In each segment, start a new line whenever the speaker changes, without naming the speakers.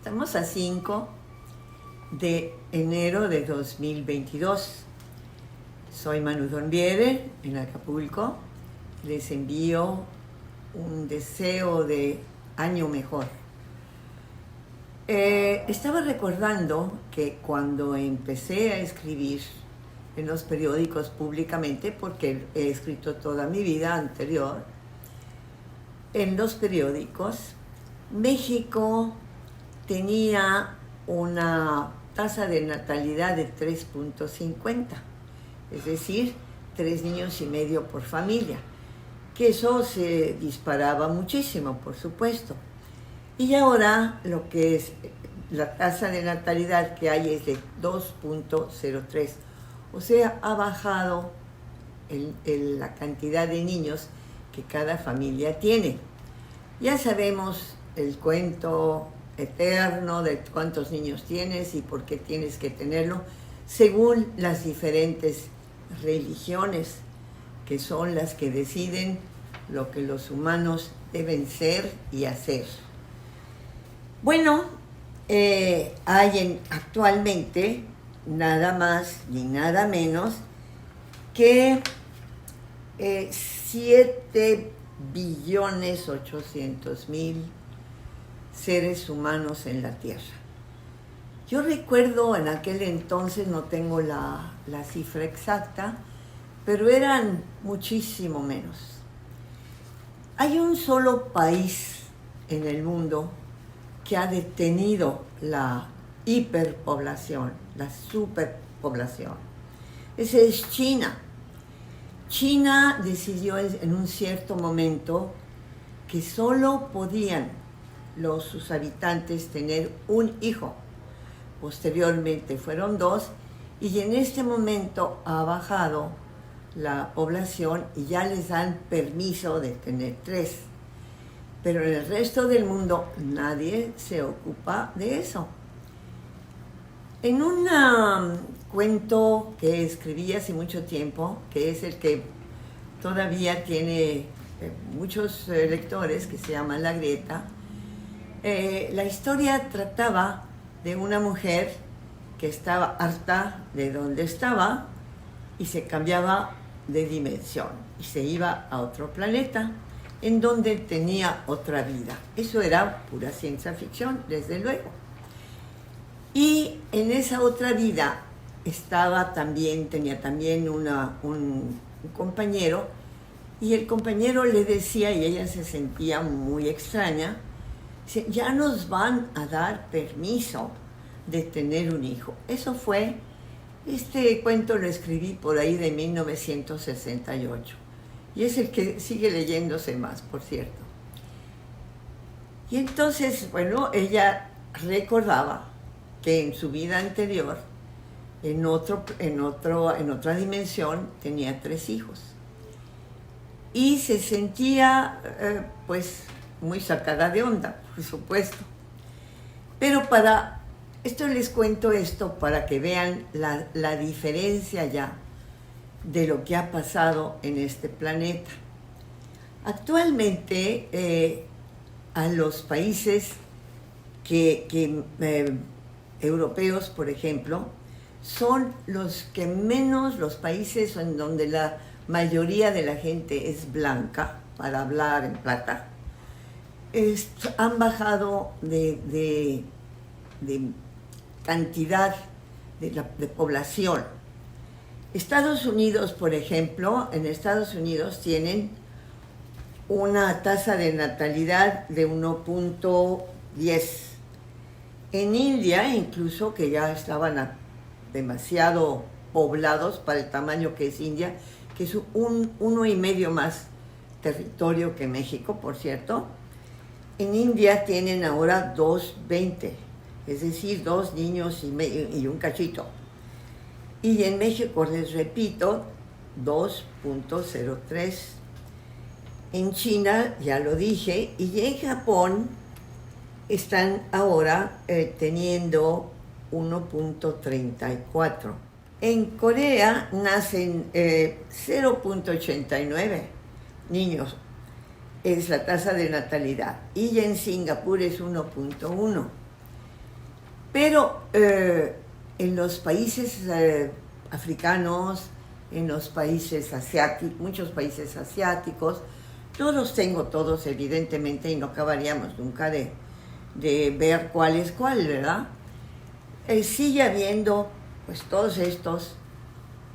Estamos a 5 de enero de 2022. Soy Manu Dornbiere en Acapulco. Les envío un deseo de año mejor. Estaba recordando que cuando empecé a escribir en los periódicos públicamente, porque he escrito toda mi vida anterior, en los periódicos, México tenía una tasa de natalidad de 3.50, es decir, 3 niños y medio por familia, que eso se disparaba muchísimo, por supuesto. Y ahora lo que es la tasa de natalidad que hay es de 2.03, o sea, ha bajado la cantidad de niños que cada familia tiene. Ya sabemos el cuento eterno de cuántos niños tienes y por qué tienes que tenerlo, según las diferentes religiones, que son las que deciden lo que los humanos deben ser y hacer. Bueno, hay actualmente nada más ni nada menos que 7.800.000 seres humanos en la Tierra. Yo recuerdo en aquel entonces, no tengo la cifra exacta, pero eran muchísimo menos. Hay un solo país en el mundo que ha detenido la hiperpoblación, la superpoblación. Ese es China. China decidió en un cierto momento que solo podían sus habitantes tener un hijo. Posteriormente fueron 2 y en este momento ha bajado la población y ya les dan permiso de tener 3. Pero en el resto del mundo nadie se ocupa de eso. En un cuento que escribí hace mucho tiempo, que es el que todavía tiene muchos lectores, que se llama La Grieta, la historia trataba de una mujer que estaba harta de donde estaba y se cambiaba de dimensión y se iba a otro planeta en donde tenía otra vida. Eso era pura ciencia ficción, desde luego. Y en esa otra vida tenía también un compañero, y el compañero le decía, y ella se sentía muy extraña, ya nos van a dar permiso de tener un hijo. Eso fue, este cuento lo escribí por ahí de 1968, y es el que sigue leyéndose más, por cierto. Y entonces, bueno, ella recordaba que en su vida anterior, en otra dimensión, tenía 3 hijos. Y se sentía, pues, muy sacada de onda, por supuesto. Pero les cuento esto para que vean la diferencia ya de lo que ha pasado en este planeta. Actualmente, a los países europeos, por ejemplo, son los países en donde la mayoría de la gente es blanca, para hablar en plata, han bajado de cantidad de población. Estados Unidos, por ejemplo, en Estados Unidos tienen una tasa de natalidad de 1.10. En India, incluso, que ya estaban demasiado poblados para el tamaño que es India, que es 1,5 más territorio que México, por cierto. En India tienen ahora 2.20, es decir, 2 niños y un cachito. Y en México, les repito, 2.03. En China, ya lo dije, y en Japón están ahora teniendo 1.34. En Corea nacen 0.89 niños, es la tasa de natalidad, y en Singapur es 1.1. Pero en los países africanos, en los países asiáticos, muchos países asiáticos, yo los tengo todos evidentemente y no acabaríamos nunca de ver cuál es cuál, ¿verdad? Sigue habiendo pues todos estos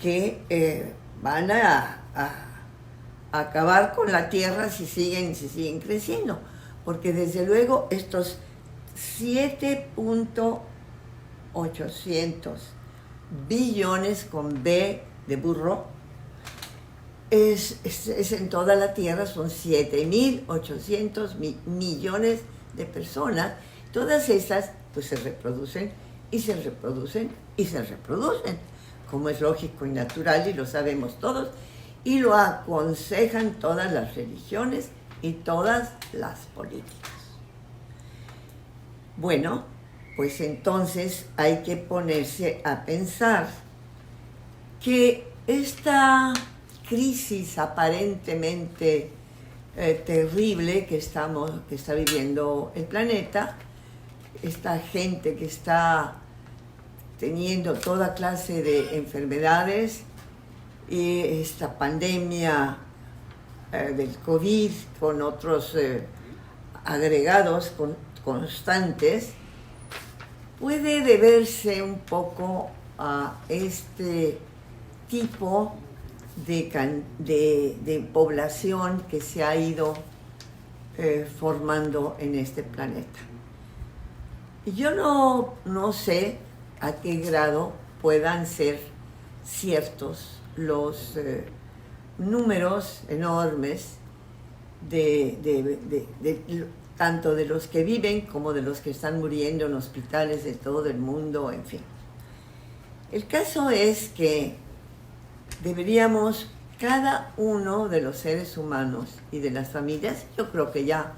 que van a acabar con la tierra si siguen creciendo, porque desde luego estos 7.800 billones con B de burro es en toda la tierra, son 7.800 millones de personas. Todas esas pues se reproducen y se reproducen y se reproducen, como es lógico y natural y lo sabemos todos, y lo aconsejan todas las religiones y todas las políticas. Bueno, pues entonces hay que ponerse a pensar que esta crisis aparentemente terrible que está viviendo el planeta, esta gente que está teniendo toda clase de enfermedades y esta pandemia del COVID con otros agregados constantes, puede deberse un poco a este tipo de población que se ha ido formando en este planeta. Y yo no sé a qué grado puedan ser ciertos los números enormes tanto de los que viven como de los que están muriendo en hospitales de todo el mundo, en fin. El caso es que deberíamos, cada uno de los seres humanos y de las familias, yo creo que ya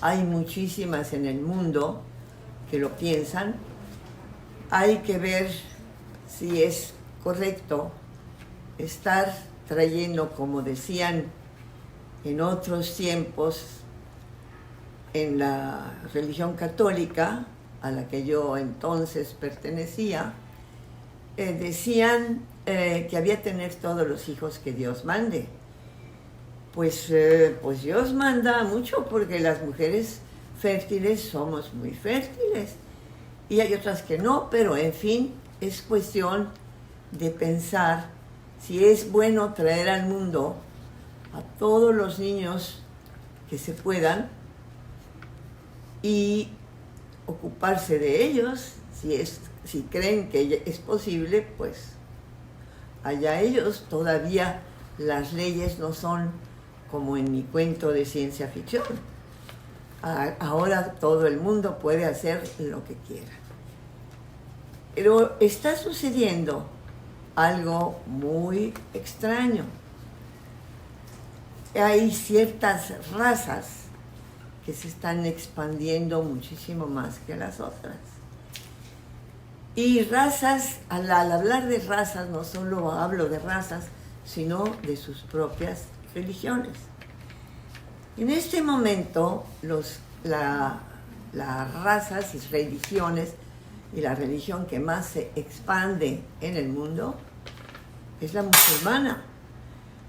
hay muchísimas en el mundo que lo piensan, hay que ver si es correcto estar trayendo, como decían en otros tiempos, en la religión católica, a la que yo entonces pertenecía, decían que había que tener todos los hijos que Dios mande. Pues Dios manda mucho, porque las mujeres fértiles somos muy fértiles y hay otras que no, pero en fin, es cuestión de pensar si es bueno traer al mundo a todos los niños que se puedan y ocuparse de ellos. Si creen que es posible, pues allá ellos. Todavía las leyes no son como en mi cuento de ciencia ficción. Ahora todo el mundo puede hacer lo que quiera. Pero está sucediendo algo muy extraño. Hay ciertas razas que se están expandiendo muchísimo más que las otras. Y razas, al hablar de razas, no solo hablo de razas, sino de sus propias religiones. En este momento, las razas y religiones, y la religión que más se expande en el mundo, es la musulmana.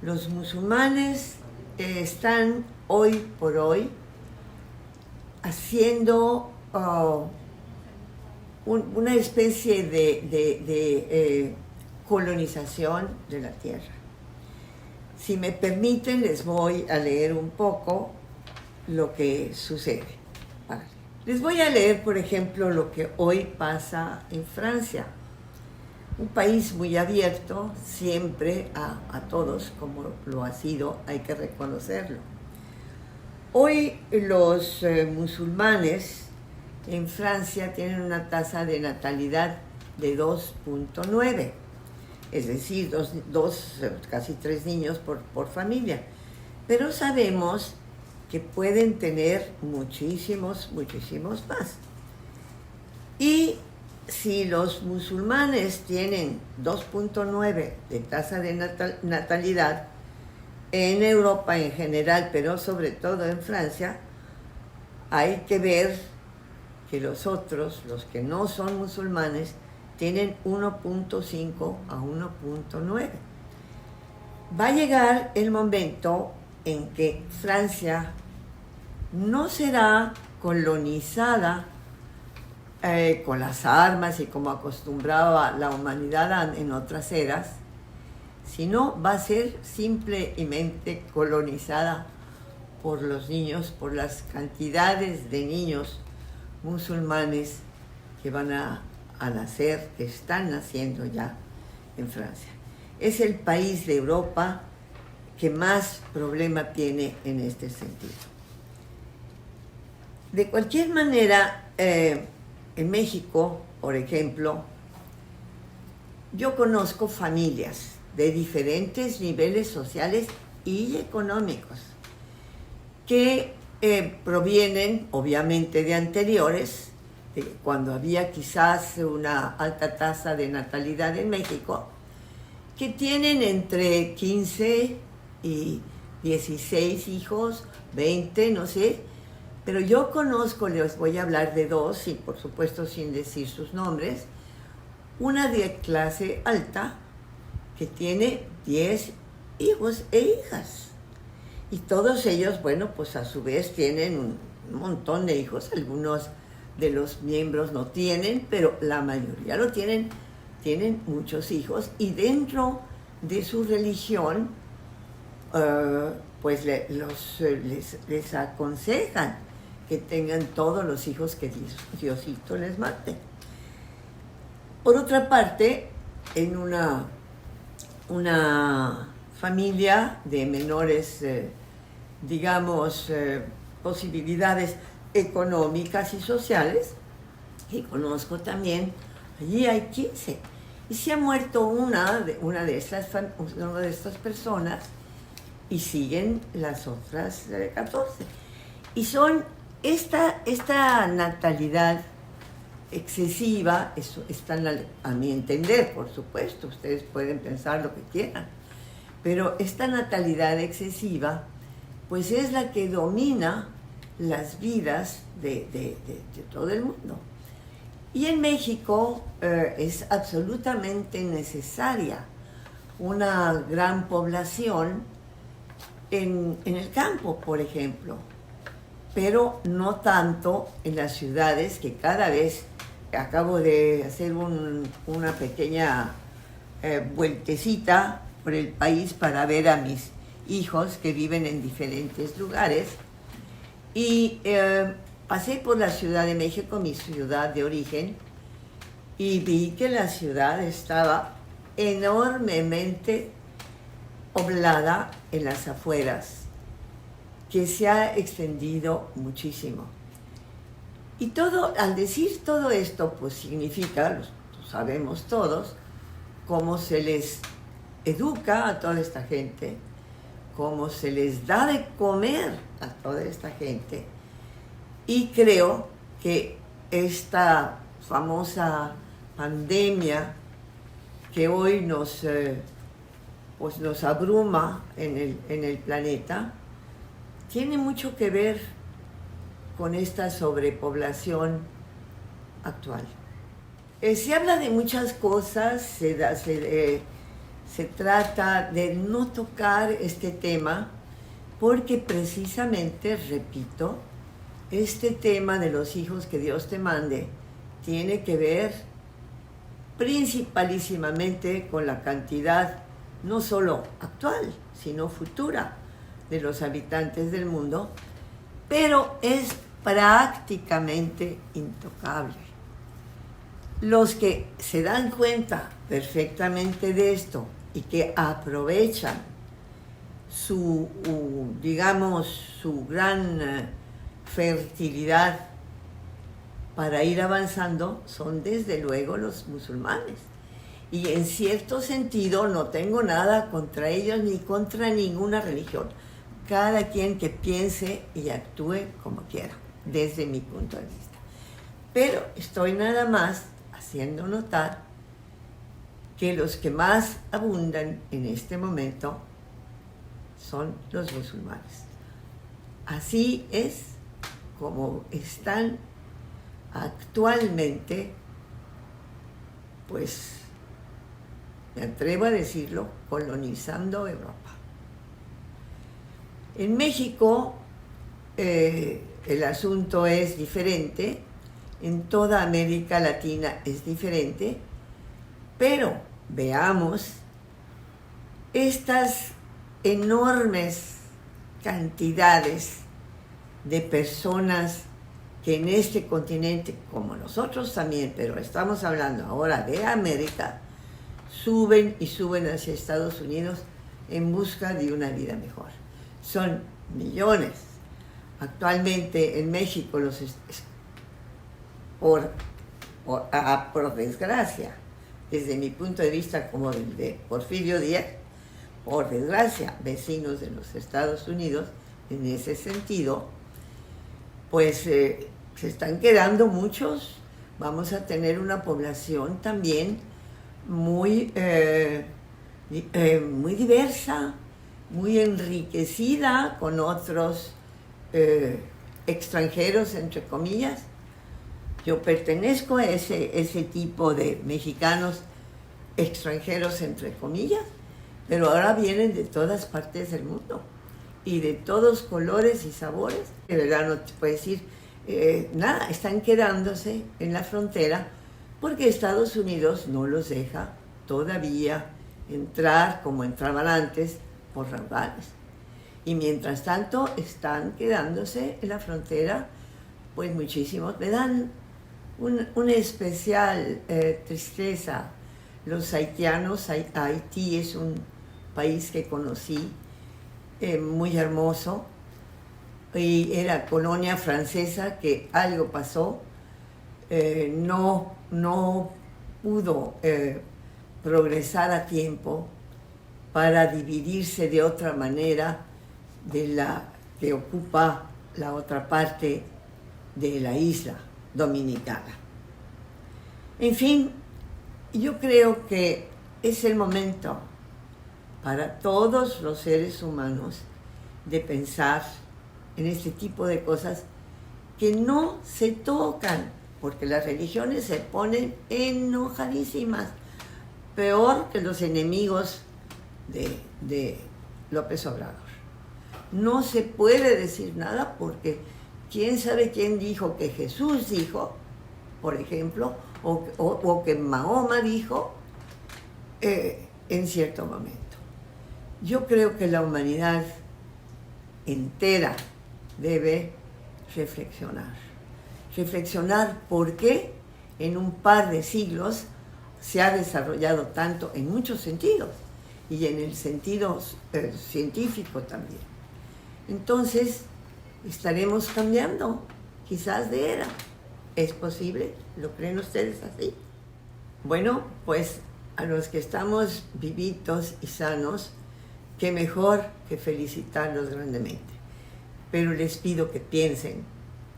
Los musulmanes están hoy por hoy haciendo una especie de colonización de la tierra. Si me permiten, les voy a leer un poco lo que sucede. Les voy a leer, por ejemplo, lo que hoy pasa en Francia, un país muy abierto siempre a todos, como lo ha sido, hay que reconocerlo. Hoy los musulmanes en Francia tienen una tasa de natalidad de 2.9, es decir, casi 3 niños por familia. Pero sabemos que pueden tener muchísimos más. Y si los musulmanes tienen 2.9 de tasa de natalidad, en Europa en general, pero sobre todo en Francia, hay que ver que los otros, los que no son musulmanes, tienen 1.5 a 1.9. Va a llegar el momento en que Francia no será colonizada con las armas y como acostumbraba la humanidad en otras eras, sino va a ser simplemente colonizada por los niños, por las cantidades de niños musulmanes que van a nacer, que están naciendo ya en Francia. Es el país de Europa que más problema tiene en este sentido. De cualquier manera, en México, por ejemplo, yo conozco familias de diferentes niveles sociales y económicos que provienen obviamente de anteriores, de cuando había quizás una alta tasa de natalidad en México, que tienen entre 15 y 16 hijos, 20, no sé, pero yo conozco, les voy a hablar de dos, y por supuesto sin decir sus nombres, una de clase alta que tiene 10 hijos e hijas. Y todos ellos, bueno, pues a su vez tienen un montón de hijos. Algunos de los miembros no tienen, pero la mayoría lo tienen muchos hijos. Y dentro de su religión, pues les aconsejan que tengan todos los hijos que Diosito les mande. Por otra parte, en una familia de menores, posibilidades económicas y sociales, que conozco también, allí hay 15. Y se ha muerto una de estas personas y siguen las otras 14. Y son esta natalidad excesiva, eso están a mi entender, por supuesto, ustedes pueden pensar lo que quieran, pero esta natalidad excesiva pues es la que domina las vidas de todo el mundo. Y en México es absolutamente necesaria una gran población en el campo, por ejemplo, pero no tanto en las ciudades, que cada vez acabo de hacer una pequeña vueltecita por el país para ver a mis hijos que viven en diferentes lugares, y pasé por la Ciudad de México, mi ciudad de origen, y vi que la ciudad estaba enormemente poblada en las afueras, que se ha extendido muchísimo. Y al decir todo esto, pues significa, lo sabemos todos, cómo se les educa a toda esta gente, cómo se les da de comer a toda esta gente. Y creo que esta famosa pandemia que hoy nos abruma en el planeta, tiene mucho que ver con esta sobrepoblación actual. Se habla de muchas cosas, se trata de no tocar este tema, porque precisamente, repito, este tema de los hijos que Dios te mande tiene que ver principalísimamente con la cantidad, no solo actual, sino futura, de los habitantes del mundo, pero es prácticamente intocable. Los que se dan cuenta perfectamente de esto y que aprovechan su gran fertilidad para ir avanzando son desde luego los musulmanes. Y en cierto sentido no tengo nada contra ellos ni contra ninguna religión. Cada quien que piense y actúe como quiera, desde mi punto de vista. Pero estoy nada más haciendo notar que los que más abundan en este momento son los musulmanes. Así es como están actualmente, pues me atrevo a decirlo, colonizando Europa. En México el asunto es diferente, en toda América Latina es diferente, pero veamos estas enormes cantidades de personas que en este continente, como nosotros también, pero estamos hablando ahora de América, suben y suben hacia Estados Unidos en busca de una vida mejor. Son millones. Actualmente en México, por desgracia, desde mi punto de vista como el de Porfirio Díaz, por desgracia, vecinos de los Estados Unidos, en ese sentido, pues se están quedando muchos. Vamos a tener una población también muy diversa, muy enriquecida con otros extranjeros, entre comillas. Yo pertenezco a ese tipo de mexicanos extranjeros, entre comillas, pero ahora vienen de todas partes del mundo y de todos colores y sabores. De verdad no te puedo decir nada, están quedándose en la frontera porque Estados Unidos no los deja todavía entrar como entraban antes por raudales. Y mientras tanto están quedándose en la frontera, pues muchísimos. Me dan una especial tristeza los haitianos. Haití es un país que conocí, muy hermoso, y era colonia francesa, que algo pasó, no pudo progresar a tiempo para dividirse de otra manera de la que ocupa la otra parte de la isla dominicana. En fin, yo creo que es el momento para todos los seres humanos de pensar en este tipo de cosas que no se tocan, porque las religiones se ponen enojadísimas, peor que los enemigos de López Obrador. No se puede decir nada porque quién sabe quién dijo que Jesús dijo, por ejemplo, o que Mahoma dijo en cierto momento. Yo creo que la humanidad entera debe reflexionar por qué en un par de siglos se ha desarrollado tanto en muchos sentidos y en el sentido científico también. Entonces estaremos cambiando quizás de era. ¿Es posible? ¿Lo creen ustedes así? Bueno, pues a los que estamos vivitos y sanos, qué mejor que felicitarlos grandemente. Pero les pido que piensen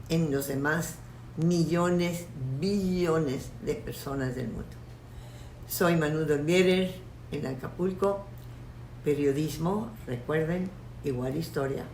en los demás millones, billones de personas del mundo. Soy Manu Dolbierer en Acapulco. Periodismo, recuerden, igual historia.